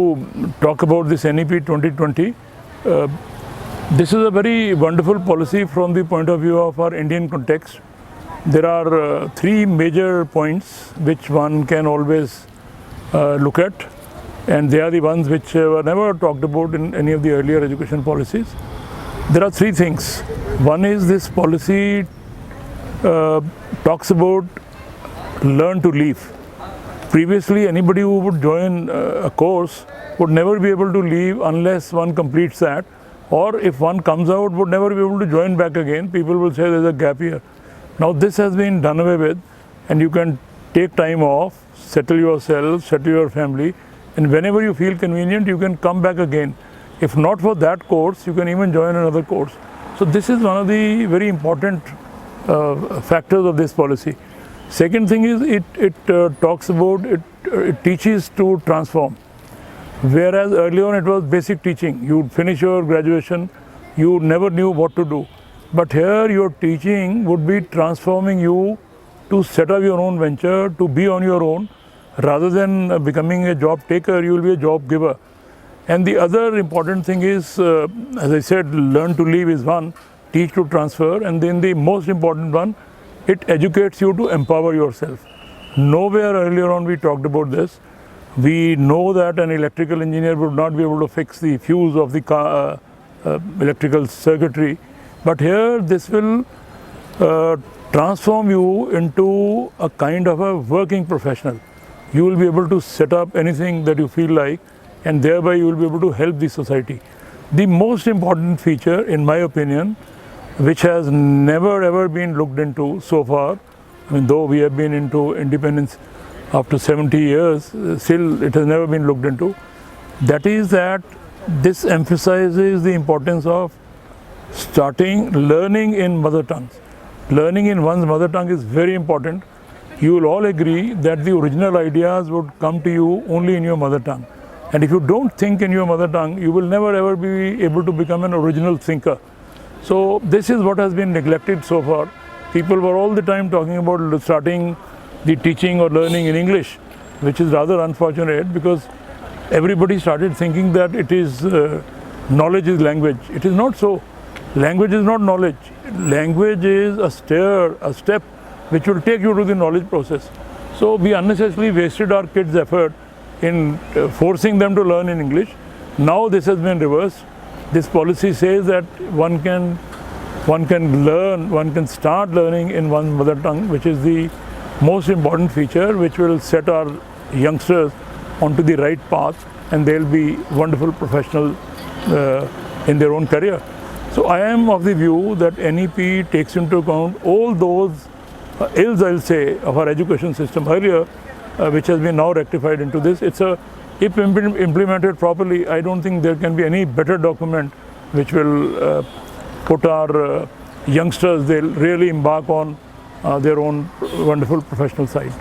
Talk about this NEP 2020. This is a very wonderful policy from the point of view of our Indian context. There are three major points which one can always look at, and they are the ones which were never talked about in any of the earlier education policies. There are three things. One is this policy talks about learn to leave. Previously, anybody who would join a course would never be able to leave unless one completes that, or if one comes out, would never be able to join back again. People will say there's a gap here. Now this has been done away with, and you can take time off, settle yourself, settle your family, and whenever you feel convenient, you can come back again. If not for that course, you can even join another course. So this is one of the very important factors of this policy. Second thing is it talks about, it teaches to transform. Whereas earlier on it was basic teaching. You would finish your graduation, you never knew what to do. But here your teaching would be transforming you to set up your own venture, to be on your own. Rather than becoming a job taker, you will be a job giver. And the other important thing is, as I said, learn to leave is one, teach to transfer, and then the most important one, it educates you to empower yourself. Nowhere earlier on we talked about this. We know that an electrical engineer would not be able to fix the fuse of the electrical circuitry, but here this will transform you into a kind of a working professional. You will be able to set up anything that you feel like, and thereby you will be able to help the society. The most important feature, in my opinion, which has never ever been looked into so far, I mean, though we have been into independence after 70 years, still it has never been looked into. That is that this emphasizes the importance of starting learning in mother tongues. Learning in one's mother tongue is very important. You will all agree that the original ideas would come to you only in your mother tongue. And if you don't think in your mother tongue, you will never ever be able to become an original thinker. So this is what has been neglected so far. People were all the time talking about starting the teaching or learning in English, which is rather unfortunate because everybody started thinking that it is knowledge is language. It is not so. Language is not knowledge. Language is a step which will take you to the knowledge process. So we unnecessarily wasted our kids' effort in forcing them to learn in English. Now this has been reversed. This policy says that one can start learning in one's mother tongue, which is the most important feature, which will set our youngsters onto the right path, and they'll be wonderful professionals in their own career. So I am of the view that NEP takes into account all those ills, I'll say, of our education system earlier, which has been now rectified into this. If implemented properly, I don't think there can be any better document which will put our youngsters, they'll really embark on their own wonderful professional side.